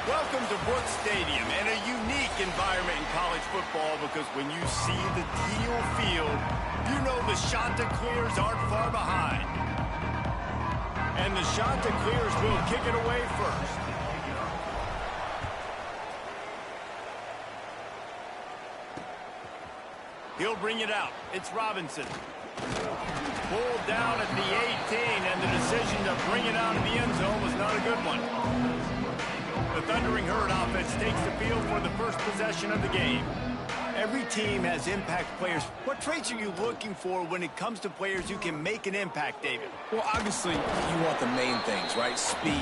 Welcome to Brooks Stadium, and a unique environment in college football because when you see the teal field, you know the Chanticleers aren't far behind. And the Chanticleers will kick it away first. He'll bring it out. It's Robinson. Pulled down at the 18, and the decision to bring it out of the end zone was not a good one. The Thundering Herd offense takes the field for the first possession of the game. Every team has impact players. What traits are you looking for when it comes to players who can make an impact, David? Well, obviously, you want the main things, right? Speed,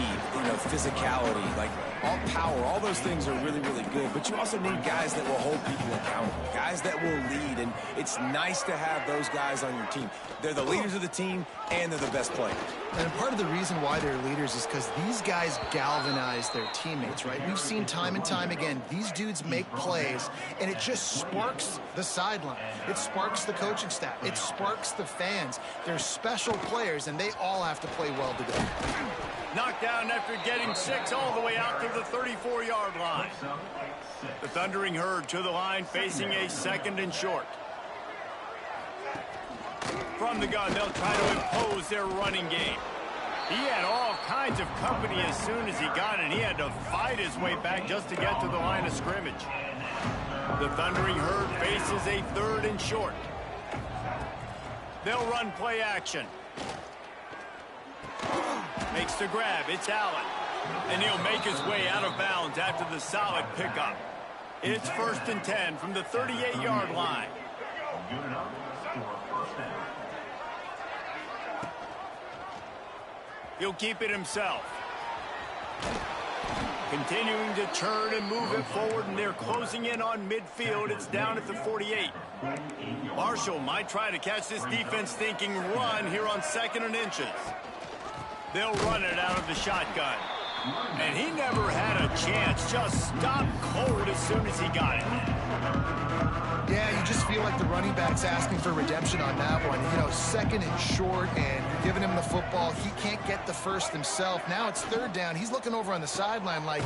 physicality, like all power, all those things are really, really good. But you also need guys that will hold people accountable, guys that will lead. And it's nice to have those guys on your team. They're the leaders of the team, and they're the best players. And part of the reason why they're leaders is because these guys galvanize their teammates, right? We've seen time and time again, these dudes make plays, and it just sparks the sideline. It sparks the coaching staff. It sparks the fans. They're special players, and they all have to play well together. Knocked down after getting 6 all the way out to the 34-yard line. The Thundering Herd to the line, facing a 2nd and short. From the gun, they'll try to impose their running game. He had all kinds of company as soon as he got it. He had to fight his way back just to get to the line of scrimmage. The Thundering Herd faces a 3rd and short. They'll run play action. Makes the grab. It's Allen. And he'll make his way out of bounds after the solid pickup. It's 1st and 10 from the 38-yard line. He'll keep it himself. Continuing to turn and move it forward, and they're closing in on midfield. It's down at the 48. Marshall might try to catch this defense thinking run here on 2nd and inches. They'll run it out of the shotgun. And he never had a chance. Just stopped cold as soon as he got it. Yeah, you just feel like the running back's asking for redemption on that one. 2nd and short, and you're giving him the football. He can't get the first himself. Now it's 3rd down. He's looking over on the sideline like,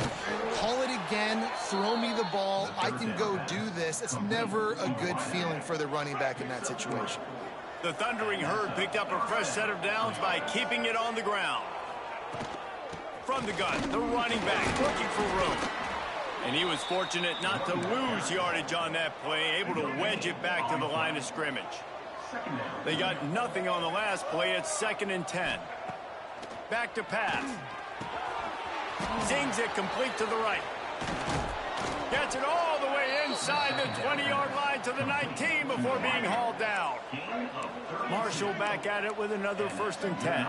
call it again, throw me the ball, I can go do this. It's never a good feeling for the running back in that situation. The Thundering Herd picked up a fresh set of downs by keeping it on the ground. From the gun, the running back looking for room. And he was fortunate not to lose yardage on that play, able to wedge it back to the line of scrimmage. They got nothing on the last play. It's 2nd and 10. Back to pass. Zings it complete to the right. Gets it all the way inside the 20-yard line to the 19 before being hauled down. Marshall back at it with another 1st and 10.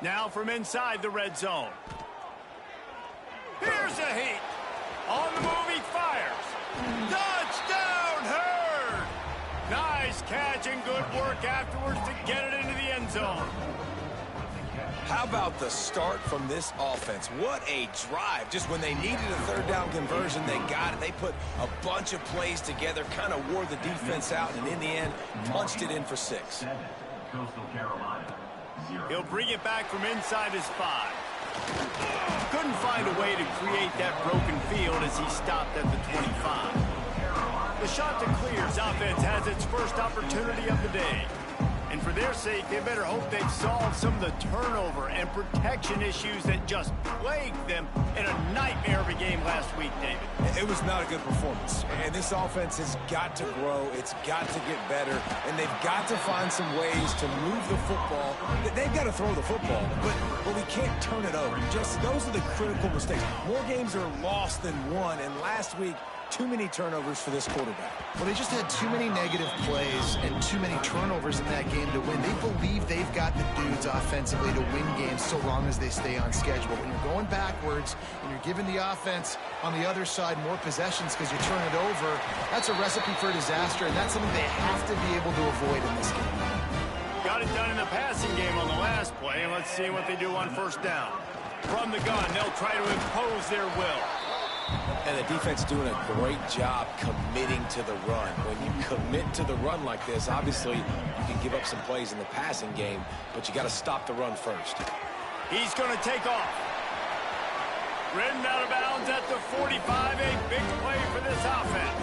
Now from inside the red zone. Here's a heat. On the move, he fires. Touchdown, Herd! Nice catch and good work afterwards to get it into the end zone. How about the start from this offense? What a drive. Just when they needed a 3rd down conversion, they got it. They put a bunch of plays together, kind of wore the defense out, and in the end, punched it in for 6. He'll bring it back from inside his 5. Couldn't find a way to create that broken field as he stopped at the 25. The Chanticleers offense has its first opportunity of the day. And for their sake, they better hope they've solved some of the turnover and protection issues that just plagued them in a nightmare of a game last week, David. It was not a good performance. And this offense has got to grow. It's got to get better. And they've got to find some ways to move the football. They've got to throw the football, but we can't turn it over. Just those are the critical mistakes. More games are lost than won. And last week, too many turnovers for this quarterback. Well, they just had too many negative plays and too many turnovers in that game to win. They believe they've got the dudes offensively to win games so long as they stay on schedule. When you're going backwards and you're giving the offense on the other side more possessions because you turn it over, that's a recipe for disaster, and that's something they have to be able to avoid in this game. Got it done in the passing game on the last play, and let's see what they do on 1st down. From the gun, they'll try to impose their will. And the defense doing a great job committing to the run. When you commit to the run like this, obviously you can give up some plays in the passing game, but you got to stop the run first. He's going to take off. Ridden out of bounds at the 45, a big play for this offense.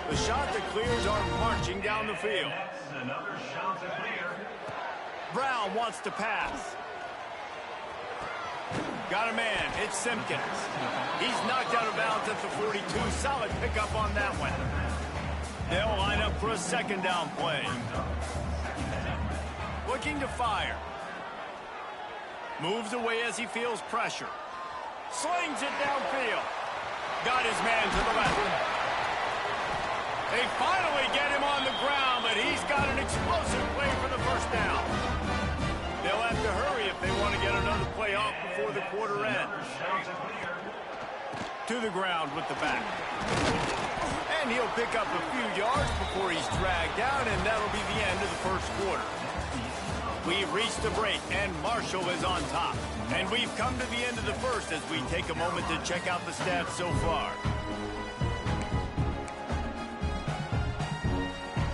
The shot that clears are marching down the field. Another shot to clear. Brown wants to pass. Got a man. It's Simpkins. He's knocked out of bounds at the 42. Solid pickup on that one. They'll line up for a second down play. Looking to fire. Moves away as he feels pressure. Slings it downfield. Got his man to the left. They finally get him on the ground, but he's got an explosive play for the first down. They'll have to hurry if they want to get another play off before the quarter ends. To the ground with the back. And he'll pick up a few yards before he's dragged down, and that'll be the end of the first quarter. We've reached the break, and Marshall is on top. And we've come to the end of the first as we take a moment to check out the stats so far.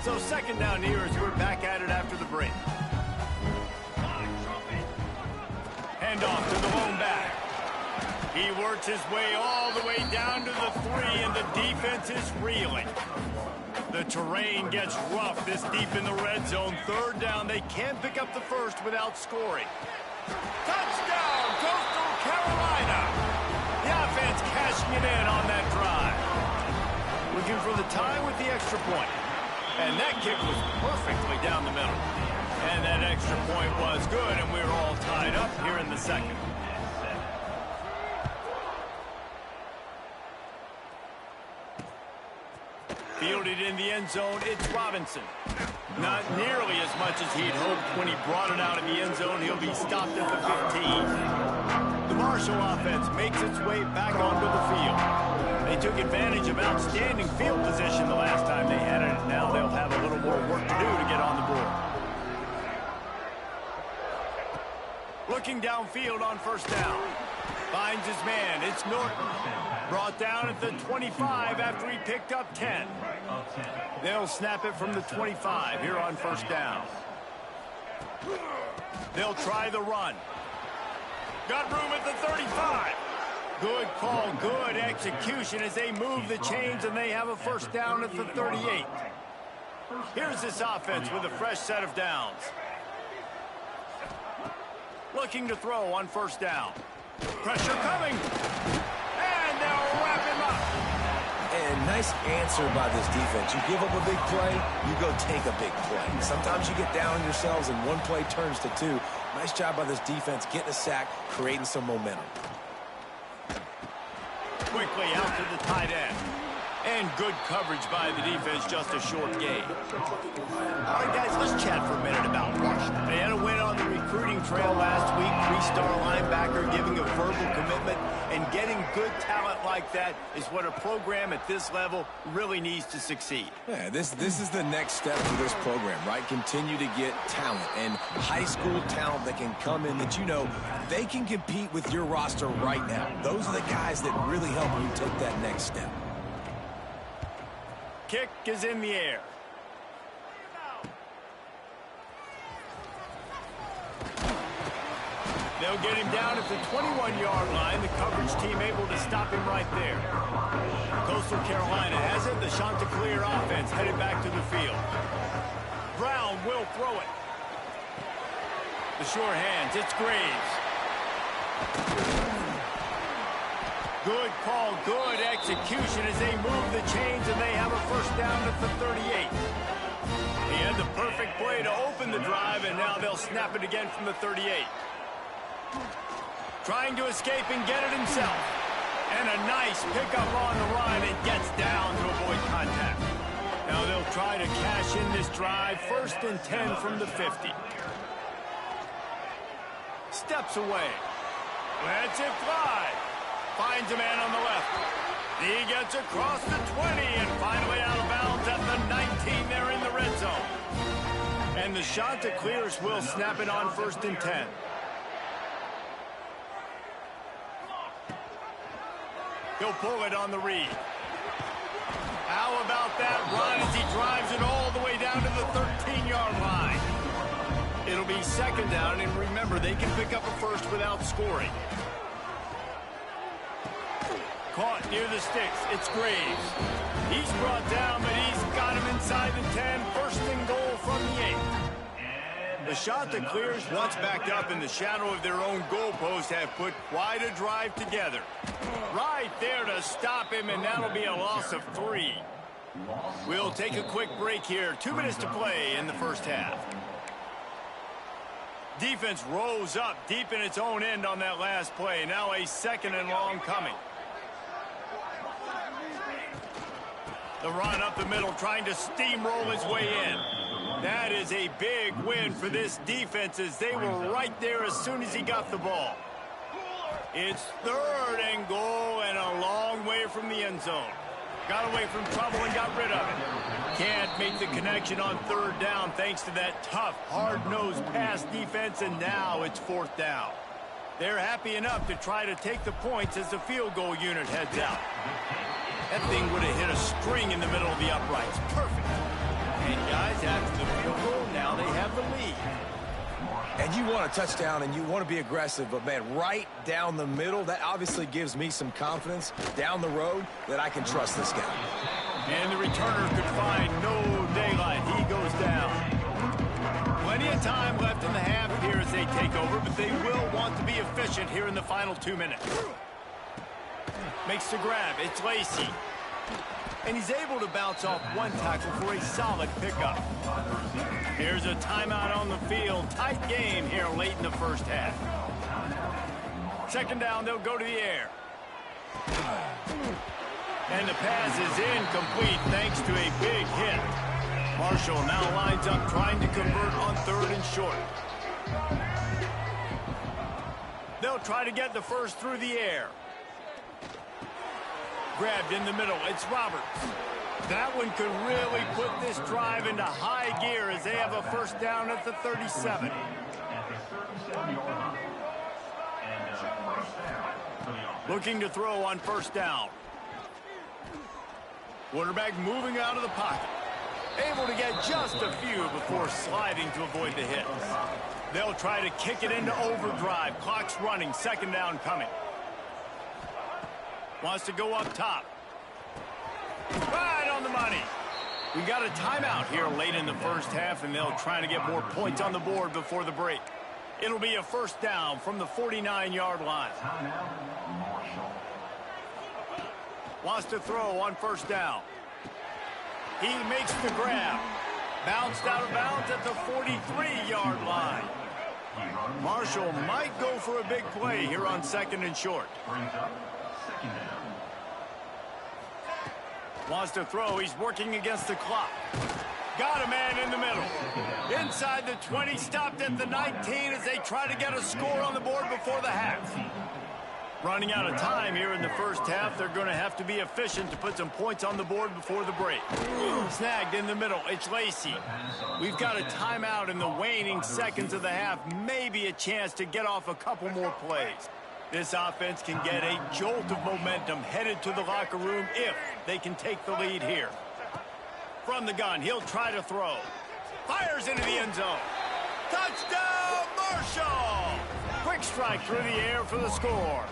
So second down here as we're back at it after the break. Hand off to the lone back. He works his way all the way down to the 3, and the defense is reeling. The terrain gets rough this deep in the red zone. Third down, they can't pick up the first without scoring. Touchdown, Coastal Carolina! The offense cashing it in on that drive. Looking for the tie with the extra point. And that kick was perfectly down the middle. And that extra point was good, and we're all tied up here in the second. Fielded in the end zone, it's Robinson. Not nearly as much as he'd hoped. When he brought it out in the end zone, he'll be stopped at the 15. The Marshall offense makes its way back onto the field. They took advantage of outstanding field position the last time they had it. Now they'll have a little more work to do to get on the board. Looking downfield on first down. Finds his man. It's Norton. Brought down at the 25 after he picked up 10. They'll snap it from the 25 here on first down. They'll try the run. Got room at the 35. Good call, good execution as they move the chains, and they have a first down at the 38. Here's this offense with a fresh set of downs. Looking to throw on first down. Pressure coming. And they'll wrap him up. And nice answer by this defense. You give up a big play, you go take a big play. Sometimes you get down on yourselves and one play turns to two. Nice job by this defense getting a sack, creating some momentum. Quickly out to the tight end. And good coverage by the defense, just a short gain. All right, guys, let's chat for a minute about Washington. They had a win on the recruiting trail last week. 3-star linebacker giving a verbal commitment, and getting good talent like that is what a program at this level really needs to succeed. Yeah, this is the next step for this program, right? Continue to get talent and high school talent that can come in that you know they can compete with your roster right now. Those are the guys that really help you take that next step. Kick is in the air. They'll get him down at the 21-yard line. The coverage team able to stop him right there. Coastal Carolina has it. The Chanticleer offense headed back to the field. Brown will throw it. The sure hands. It's Graves. Good call, good execution as they move the chains, and they have a first down at the 38. He had the perfect play to open the drive, and now they'll snap it again from the 38. Trying to escape and get it himself. And a nice pickup on the run, and gets down to avoid contact. Now they'll try to cash in this drive. First and 10 from the 50. Steps away. Lets it fly. Finds a man on the left. He gets across the 20 and finally out of bounds at the 19 there in the red zone. And the Chanticleers will snap it on first and 10. He'll pull it on the read. How about that run as he drives it all the way down to the 13-yard line? It'll It'll be second down, and remember, they can pick up a first without scoring. Caught near the sticks. It's Graves. He's brought down, but he's got him inside the 10. First and goal from the 8. The shot that clears, once backed up in the shadow of their own goalpost, have put quite a drive together. Right there to stop him, and that'll be a loss of 3. We'll take a quick break here. 2 minutes to play in the first half. Defense rolls up deep in its own end on that last play. Now a second and long coming. The run up the middle, trying to steamroll his way in. That is a big win for this defense, as they were right there as soon as he got the ball. It's third and goal, and a long way from the end zone. Got away from trouble and got rid of it. Can't make the connection on third down thanks to that tough, hard-nosed pass defense, and now it's fourth down. They're happy enough to try to take the points as the field goal unit heads out. That thing would have hit a string in the middle of the uprights. Perfect. And guys, after the field goal, now they have the lead. And you want a touchdown and you want to be aggressive, but man, right down the middle, that obviously gives me some confidence down the road that I can trust this guy. And the returner could find no daylight. He goes down. Plenty of time left in the half here as they take over, but they will want to be efficient here in the final 2 minutes. Makes the grab. It's Lacey. And he's able to bounce off one tackle for a solid pickup. Here's a timeout on the field. Tight game here late in the first half. Second down, they'll go to the air. And the pass is incomplete thanks to a big hit. Marshall now lines up trying to convert on third and short. They'll try to get the first through the air. Grabbed in the middle. It's Roberts. That one could really put this drive into high gear as they have a first down at the 37. Looking to throw on first down. Quarterback moving out of the pocket. Able to get just a few before sliding to avoid the hits. They'll try to kick it into overdrive. Clock's running. Second down coming. Wants to go up top. Right on the money. We got a timeout here late in the first half, and they'll try to get more points on the board before the break. It'll be a first down from the 49-yard line. Wants to throw on first down. He makes the grab. Bounced out of bounds at the 43-yard line. Marshall might go for a big play here on second and short. Wants to throw. He's working against the clock. Got a man in the middle. Inside the 20, stopped at the 19 as they try to get a score on the board before the half. Running out of time here in the first half. They're going to have to be efficient to put some points on the board before the break. Snagged in the middle. It's Lacey. We've got a timeout in the waning seconds of the half. Maybe a chance to get off a couple more plays. This offense can get a jolt of momentum headed to the locker room if they can take the lead here. From the gun, he'll try to throw. Fires into the end zone. Touchdown, Marshall! Quick strike through the air for the score.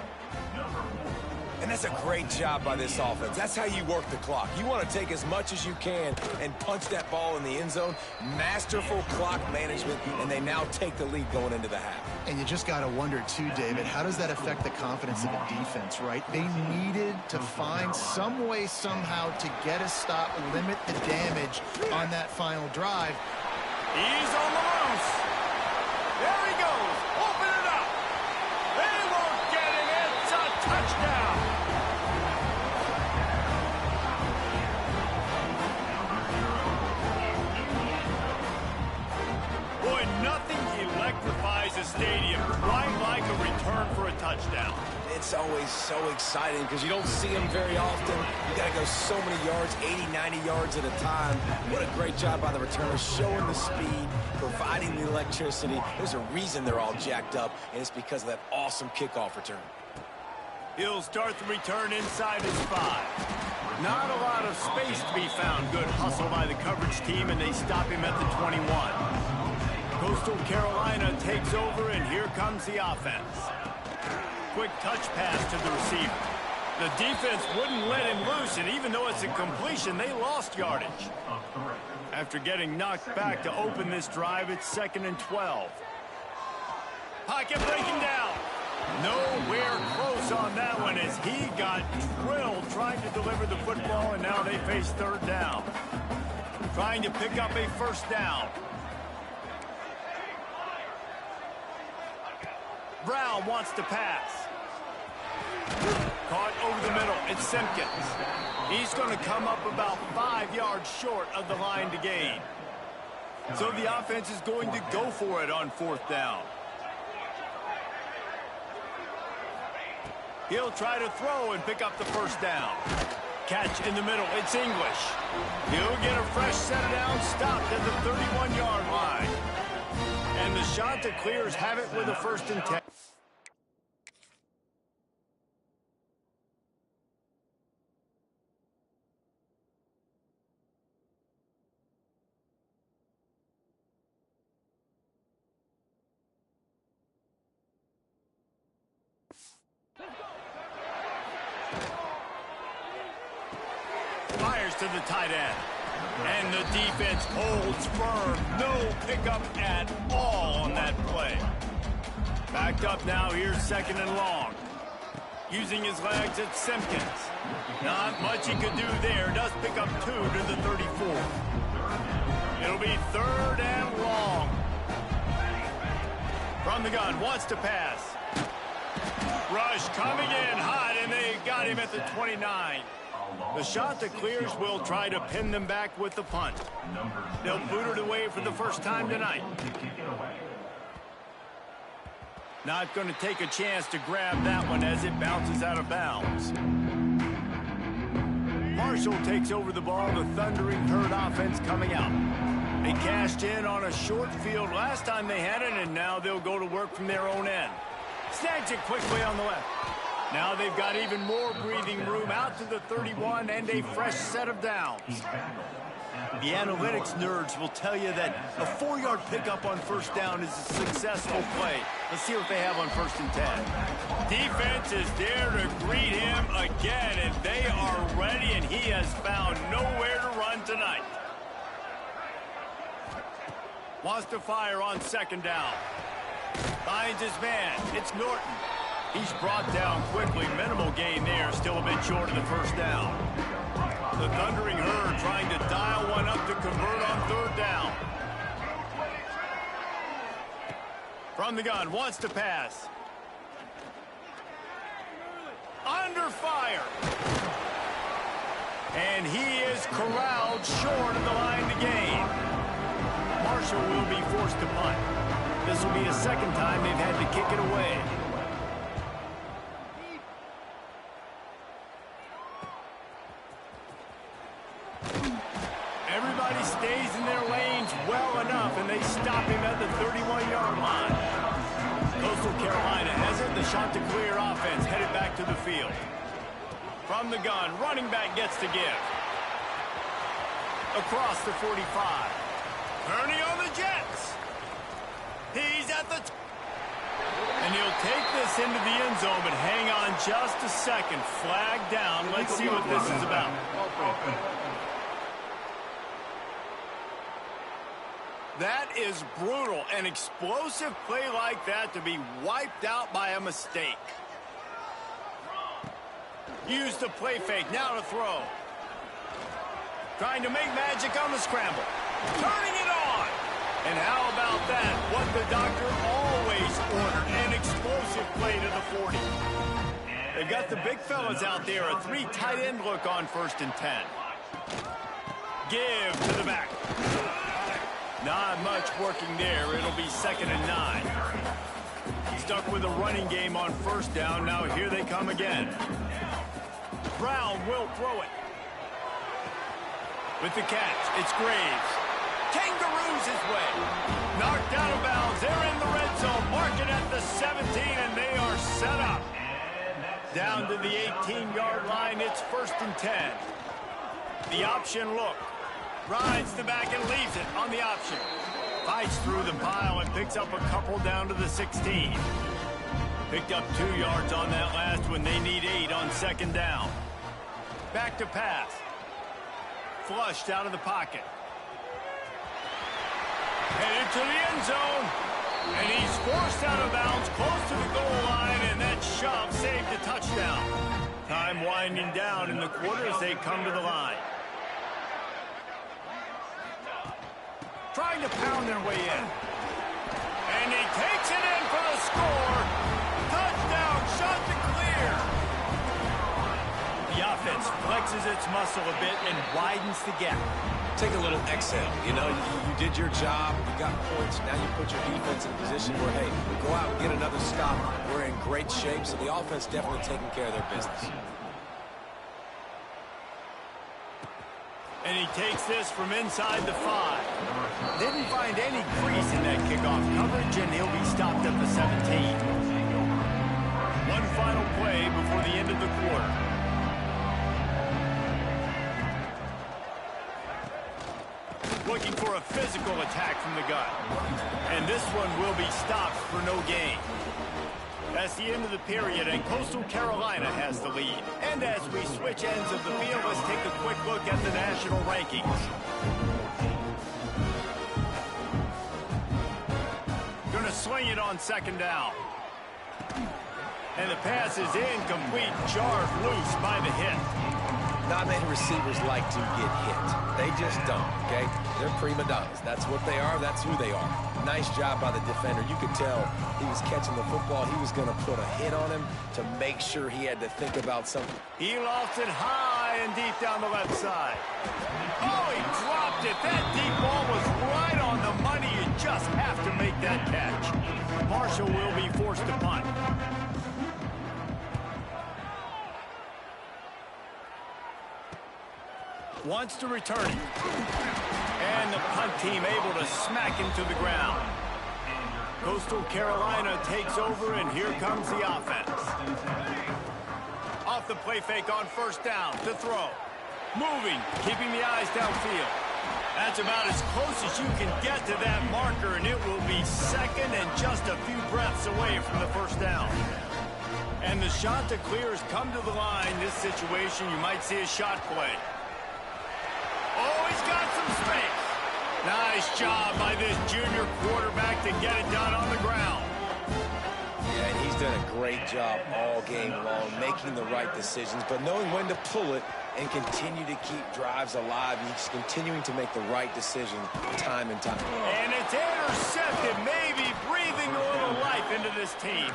And that's a great job by this offense. That's how you work the clock. You want to take as much as you can and punch that ball in the end zone. Masterful clock management, and they now take the lead going into the half. And you just got to wonder, too, David, how does that affect the confidence of the defense, right? They needed to find some way, somehow, to get a stop, limit the damage on that final drive. He's on the loose. There he goes. Open it up. They won't get him. It's a touchdown. Boy, nothing electrifies a stadium quite like a return for a touchdown. It's always so exciting because you don't see them very often. You got to go so many yards, 80, 90 yards at a time. What a great job by the returners, showing the speed, providing the electricity. There's a reason they're all jacked up, and it's because of that awesome kickoff return. He'll start the return inside his 5. Not a lot of space to be found. Good hustle by the coverage team, and they stop him at the 21. Goes Coastal Carolina takes over, and here comes the offense. Quick touch pass to the receiver. The defense wouldn't let him loose, and even though it's a completion, they lost yardage. After getting knocked back to open this drive, it's 2nd and 12. Pocket breaking down. Nowhere close on that one as he got drilled trying to deliver the football, and now they face 3rd down. Trying to pick up a 1st down. Brown wants to pass. Caught over the middle. It's Simpkins. He's going to come up about 5 yards short of the line to gain. So the offense is going to go for it on 4th down. He'll try to throw and pick up the 1st down. Catch in the middle. It's English. He'll get a fresh set down, stopped at the 31-yard line. And the shot that clears have it with a 1st and 10. Fires to the tight end. And the defense holds firm. No pickup at all on that play. Backed up now. Here's 2nd and long. Using his legs, it's Simpkins. Not much he could do there. Does pick up 2 to the 34. It'll be 3rd and long. From the gun, wants to pass. Rush coming in hot, and they got him at the 29. The shot that clears will try to pin them back with the punt. They'll boot it away for the 1st time tonight. Not going to take a chance to grab that one as it bounces out of bounds. Marshall takes over the ball. The Thundering Herd offense coming out. They cashed in on a short field last time they had it, and now they'll go to work from their own end. Snags it quickly on the left. Now they've got even more breathing room out to the 31 and a fresh set of downs. The analytics nerds will tell you that a 4-yard pickup on 1st down is a successful play. Let's see what they have on 1st and 10. Defense is there to greet him again, and they are ready, and he has found nowhere to run tonight. Wants to fire on 2nd down. Finds his man. It's Norton. He's brought down quickly. Minimal gain there. Still a bit short of the 1st down. The Thundering Herd trying to dial one up to convert on 3rd down. From the gun. Wants to pass. Under fire. And he is corralled short of the line to gain. Marshall will be forced to punt. This will be the 2nd time they've had to kick it away. Everybody stays in their lanes well enough, and they stop him at the 31-yard line. Coastal Carolina has it. The shot to clear offense headed back to the field. From the gun, running back gets to give. Across the 45. Turning on the Jets. He's at the... And he'll take this into the end zone, but hang on just a second. Flag down. Let's see what this is about. That is brutal. An explosive play like that to be wiped out by a mistake. Use the play fake. Now to throw. Trying to make magic on the scramble. Turning it on. And how about that? What the doctor always ordered. An explosive play to the 40. They've got the big fellas out there. A 3 tight end look on 1st and 10. Give to the back. Not much working there. It'll be 2nd and 9. Stuck with a running game on 1st down. Now here they come again. Brown will throw it. With the catch, it's Graves. Kangaroos his way. Knocked out of bounds. They're in the red zone. Mark it at the 17, and they are set up. Down to the 18-yard line. It's 1st and 10. The option look. Rides the back and leaves it on the option. Fights through the pile and picks up a couple down to the 16. Picked up 2 yards on that last one. They need 8 on second down. Back to pass. Flushed out of the pocket. Headed to the end zone. And he's forced out of bounds close to the goal line, and that shove saved a touchdown. Time winding down in the quarter as they come to the line. Trying to pound their way in. And he takes it in for the score. Touchdown, shot to clear. The offense flexes its muscle a bit and widens the gap. Take a little exhale. You know, you did your job. You got points. Now you put your defense in a position where, hey, we go out and get another stop. We're in great shape, so the offense definitely taking care of their business. And he takes this from inside the 5. Didn't find any crease in that kickoff coverage, and he'll be stopped at the 17. One final play before the end of the quarter. Looking for a physical attack from the gun. And this one will be stopped for no gain. That's the end of the period, and Coastal Carolina has the lead. And as we switch ends of the field, let's take a quick look at the national rankings. Gonna sling it on second down. And the pass is incomplete, jarred loose by the hit. Not many receivers like to get hit. They just don't, okay? They're prima donnas. That's what they are. That's who they are. Nice job by the defender. You could tell he was catching the football. He was going to put a hit on him to make sure he had to think about something. He lost it high and deep down the left side. Oh, he dropped it. That deep ball was right on the money. You just have to make that catch. Marshall will be forced to punt. Wants to return it. And the punt team able to smack him to the ground. Coastal Carolina takes over, and here comes the offense. Off the play fake on first down to throw. Moving, keeping the eyes downfield. That's about as close as you can get to that marker, and it will be second and just a few breaths away from the first down. And the shot to clear has come to the line. This situation, you might see a shot play. Oh, he's got some space. Nice job by this junior quarterback to get it done on the ground. Yeah, and he's done a great job all game long, making the right decisions, but knowing when to pull it and continue to keep drives alive. He's continuing to make the right decision time and time. And it's intercepted, maybe breathing a little life into this team.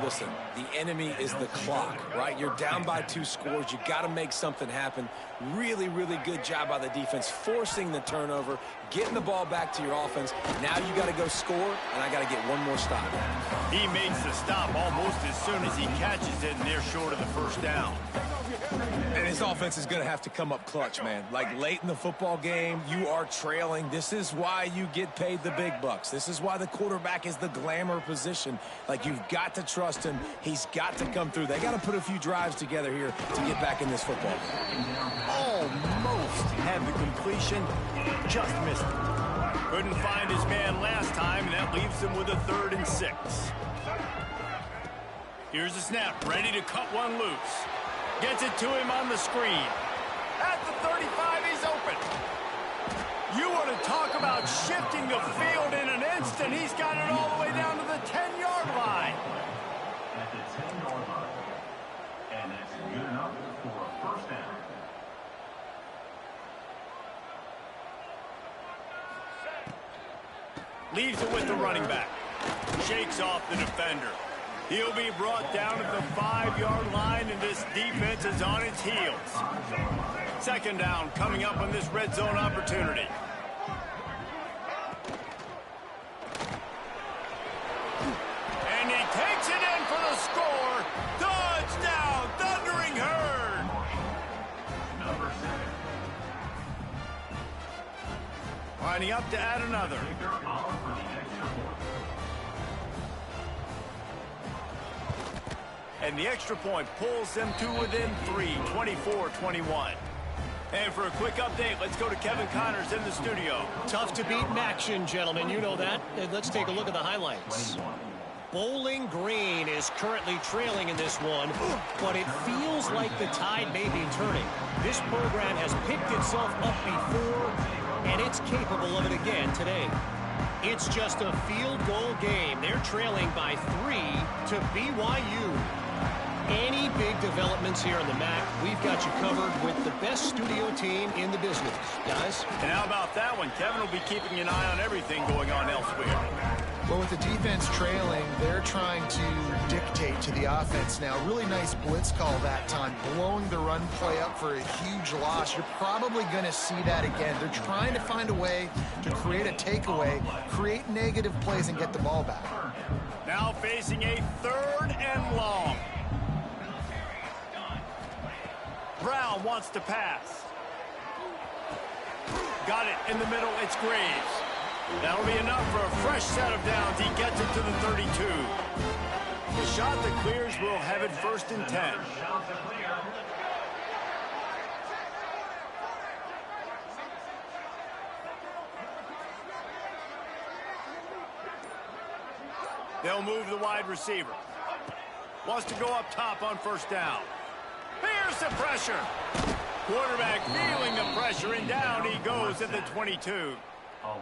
Listen, the enemy is the clock, right? You're down by 2 scores. You got to make something happen. Really, really good job by the defense, forcing the turnover, getting the ball back to your offense. Now you got to go score, and I got to get one more stop. He makes the stop almost as soon as he catches it, and they're short of the first down. And his offense is going to have to come up clutch, man. Like late in the football game, you are trailing. This is why you get paid the big bucks. This is why the quarterback is the glamour position. Like, you've got to trust him. He's got to come through. They got to put a few drives together here to get back in this football game. Almost had the completion, just missed it. Couldn't find his man last time, and that leaves him with a 3rd and 6. Here's the snap, ready to cut one loose. Gets it to him on the screen. At the 35, he's open. You want to talk about shifting the field in an instant. He's got it all the way down to the 10-yard line. At the 10-yard line. And that's good enough for a first down. Leaves it with the running back. Shakes off the defender. He'll be brought down at the 5-yard line, and this defense is on its heels. Second down coming up on this red zone opportunity. And he takes it in for the score. Touchdown, Thundering Herd. Number 7. Lining up to add another. And the extra point pulls them to within 3, 24-21. And for a quick update, let's go to Kevin Connors in the studio. Tough to beat in action, gentlemen. You know that. And let's take a look at the highlights. Bowling Green is currently trailing in this one, but it feels like the tide may be turning. This program has picked itself up before, and it's capable of it again today. It's just a field goal game. They're trailing by 3 to BYU. Any big developments here on the MAC, we've got you covered with the best studio team in the business. Guys? And how about that one? Kevin will be keeping an eye on everything going on elsewhere. Well, with the defense trailing, they're trying to dictate to the offense now. Really nice blitz call that time, blowing the run play up for a huge loss. You're probably going to see that again. They're trying to find a way to create a takeaway, create negative plays, and get the ball back. Now facing a 3rd and long. Brown wants to pass. Got it in the middle. It's Graves. That'll be enough for a fresh set of downs. He gets it to the 32. The shot that clears will have it 1st and 10. They'll move the wide receiver. Wants to go up top on 1st down. Here's the pressure. Quarterback feeling the pressure, and down he goes at the 22.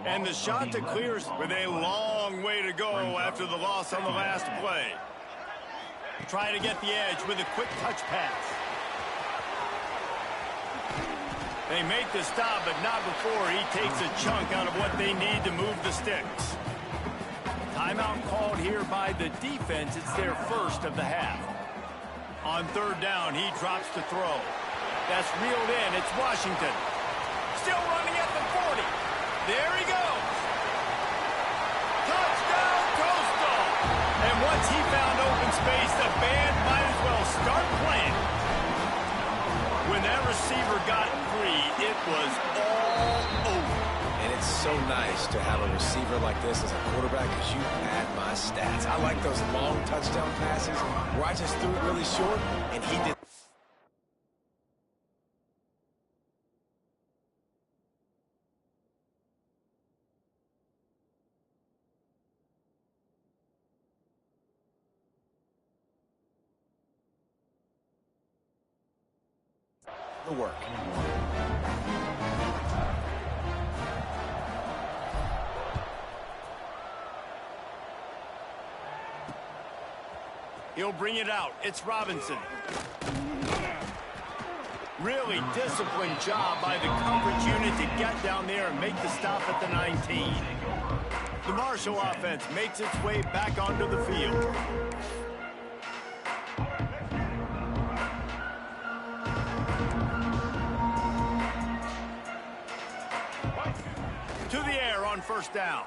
And the shot that clears with a long way to go after the loss on the last play. Trying to get the edge with a quick touch pass. They make the stop, but not before he takes a chunk out of what they need to move the sticks. Timeout called here by the defense. It's their 1st of the half. On 3rd down, he drops to throw. That's reeled in. It's Washington. Still running at the 40. There he goes. Touchdown, Coastal. And once he found open space, the band might as well start playing. When that receiver got free, it was all over. And it's so nice to have a receiver like this as a quarterback because you pad my stats. I like those long touchdown passes where I just threw it really short and he did. The work. He'll bring it out. It's Robinson. Really disciplined job by the coverage unit to get down there and make the stop at the 19. The Marshall offense makes its way back onto the field. To the air on 1st down.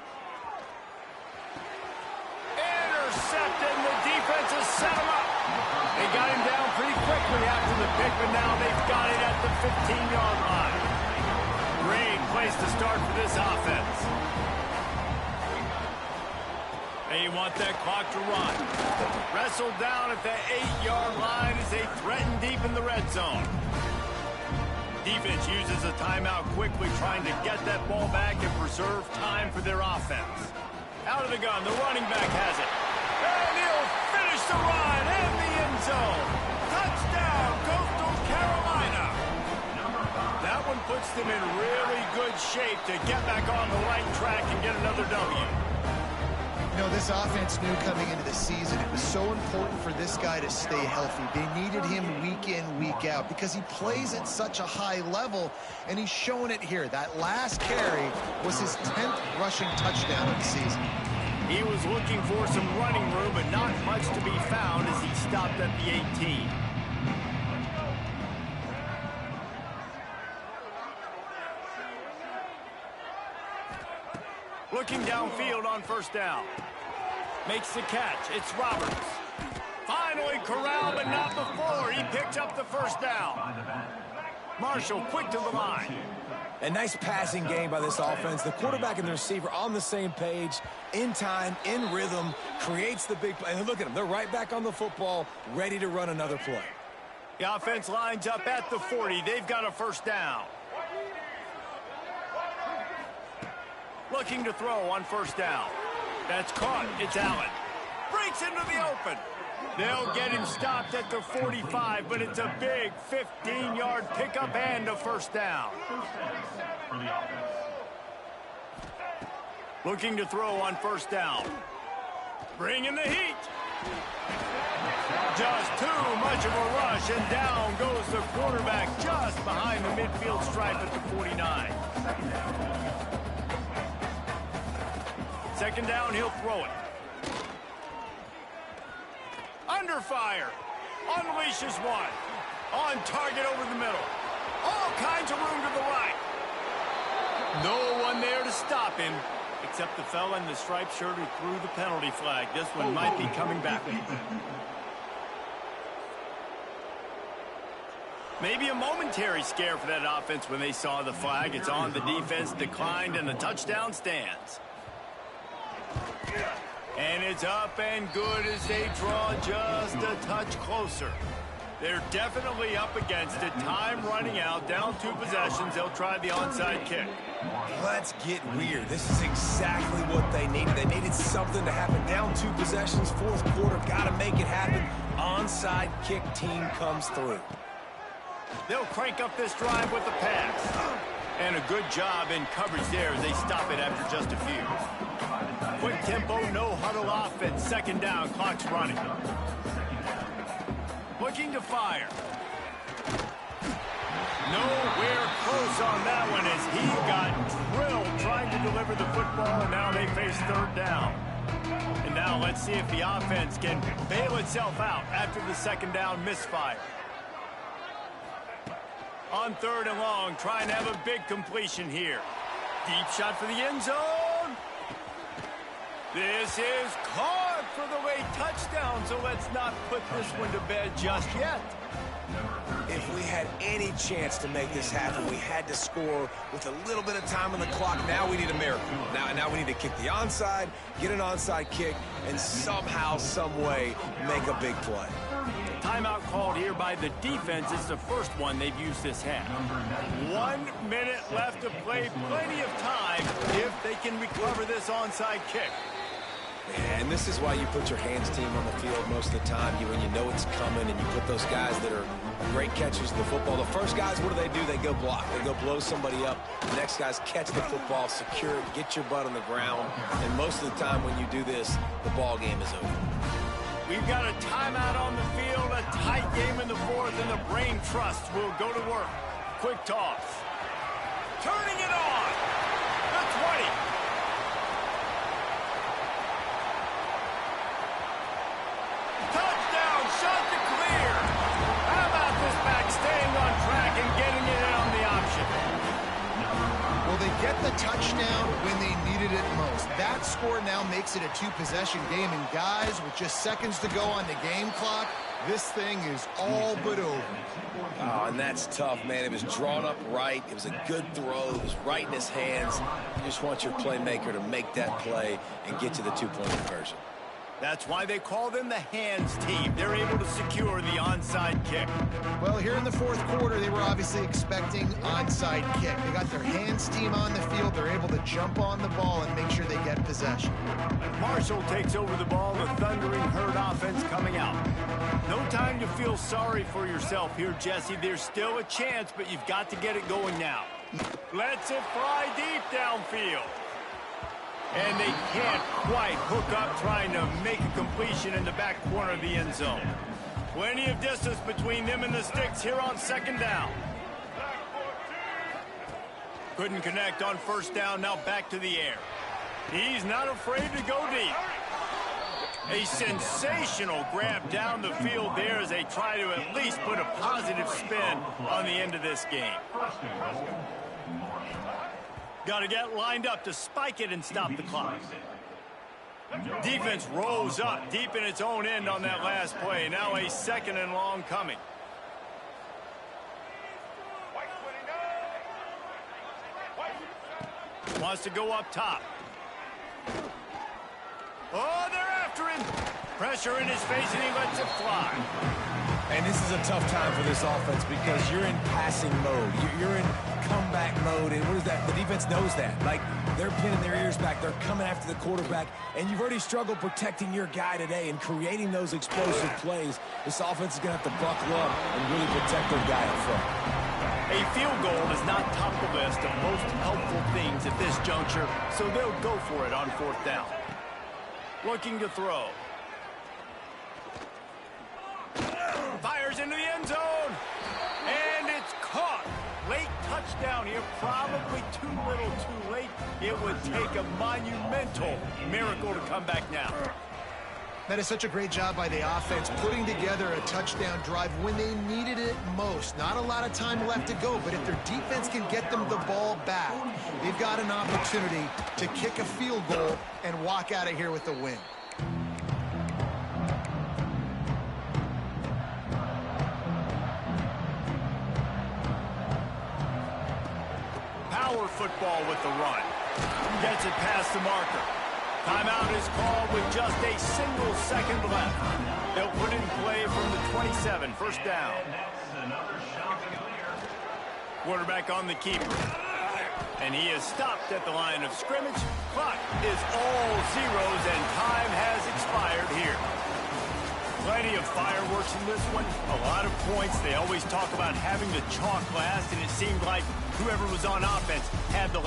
Intercepted, and the defense has set him up. They got him down pretty quickly after the pick, but now they've got it at the 15-yard line. Great place to start for this offense. They want that clock to run. Wrestled down at the 8-yard line as they threaten deep in the red zone. Defense uses a timeout quickly, trying to get that ball back and preserve time for their offense. Out of the gun, the running back has it. And he'll finish the run in the end zone. Touchdown, Coastal Carolina. That one puts them in really good shape to get back on the right track and get another W. You know, this offense knew coming into the season it was so important for this guy to stay healthy. They needed him week in, week out because he plays at such a high level, and he's showing it here. That last carry was his 10th rushing touchdown of the season. He was looking for some running room, but not much to be found as he stopped at the 18. Looking downfield on 1st down. Makes the catch. It's Roberts. Finally corralled, but not before. He picked up the 1st down. Marshall quick to the line. A nice passing game by this offense. The quarterback and the receiver on the same page, in time, in rhythm, creates the big play. And look at them. They're right back on the football, ready to run another play. The offense lines up at the 40. They've got a first down. Looking to throw on first down. That's caught. It's Allen. Breaks into the open. They'll get him stopped at the 45, but it's a big 15-yard pickup and a first down. Looking to throw on first down. Bringing the heat. Just too much of a rush, and down goes the quarterback just behind the midfield stripe at the 49. Second down, he'll throw it. Under fire. Unleashes one. On target over the middle. All kinds of room to the right. No one there to stop him, except the fella in the striped shirt who threw the penalty flag. This one might be coming back. Maybe a momentary scare for that offense when they saw the flag. It's on. The defense declined, and the touchdown stands. And it's up and good as they draw just a touch closer. They're definitely up against it. Time running out. Down 2 possessions. They'll try the onside kick. Let's get weird. This is exactly what they needed. They needed something to happen. Down 2 possessions, fourth quarter. Got to make it happen. Onside kick team comes through. They'll crank up this drive with the pass. And a good job in coverage there as they stop it after just a few. Quick tempo, no huddle offense. Second down, clock's running. Looking to fire. Nowhere close on that one as he got drilled trying to deliver the football, and now they face third down. And now let's see if the offense can bail itself out after the second down misfire. On third and long, trying to have a big completion here. Deep shot for the end zone. This is caught for the late touchdown, so let's not put this one to bed just yet. If we had any chance to make this happen, we had to score with a little bit of time on the clock. Now we need a miracle. Now we need to kick the onside, get an onside kick, and somehow, some way, make a big play. Timeout called here by the defense. It's the first one they've used this half. 1 minute left to play. Plenty of time if they can recover this onside kick. And this is why you put your hands team on the field most of the time. When you know it's coming, and you put those guys that are great catchers of the football. The first guys, what do? They go block. They go blow somebody up. The next guys catch the football, secure it, get your butt on the ground. And most of the time when you do this, the ball game is over. We've got a timeout on the field, a tight game in the fourth, and the brain trust will go to work. Quick toss. Turning it on. The 20. Touchdown, shot to clear. How about this back staying on track and getting it in on the option? Well, they get the touchdown when they needed it most. That score now makes it a 2-possession game, and guys, with just seconds to go on the game clock, this thing is all but over. Oh, and that's tough, man. It was drawn up right. It was a good throw. It was right in his hands. You just want your playmaker to make that play and get to the 2-point conversion. That's why they call them the hands team. They're able to secure the onside kick. Well, here in the fourth quarter, they were obviously expecting onside kick. They got their hands team on the field. They're able to jump on the ball and make sure they get possession. Marshall takes over the ball. The thundering herd offense coming out. No time to feel sorry for yourself here, Jesse. There's still a chance, but you've got to get it going now. Lets it fly deep downfield. And they can't quite hook up trying to make a completion in the back corner of the end zone. Plenty of distance between them and the sticks here on second down. Couldn't connect on first down, now back to the air. He's not afraid to go deep. A sensational grab down the field there as they try to at least put a positive spin on the end of this game. Got to get lined up to spike it and stop the clock. Defense rolls up deep in its own end on that last play. Now a second and long coming. Wants to go up top. Oh, they're after him. Pressure in his face, and he lets it fly. And this is a tough time for this offense because you're in passing mode. You're in comeback mode. And what is that? The defense knows that. Like, they're pinning their ears back. They're coming after the quarterback. And you've already struggled protecting your guy today and creating those explosive plays. This offense is going to have to buckle up and really protect their guy up front. A field goal is not top the list of most helpful things at this juncture, so they'll go for it on 4th down. Looking to throw. Fires into the end zone. And it's caught. Late touchdown here. Probably too little too late. It would take a monumental miracle to come back now. That is such a great job by the offense, putting together a touchdown drive when they needed it most. Not a lot of time left to go, but if their defense can get them the ball back, they've got an opportunity to kick a field goal and walk out of here with a win. Power football with the run. Gets it past the marker. Timeout is called with just a single second left. They'll put it in play from the 27, 1st down. Quarterback on the keeper. And he is stopped at the line of scrimmage. Clock is all zeros and time has expired here. Plenty of fireworks in this one. A lot of points. They always talk about having the chalk last, and it seemed like whoever was on offense had the...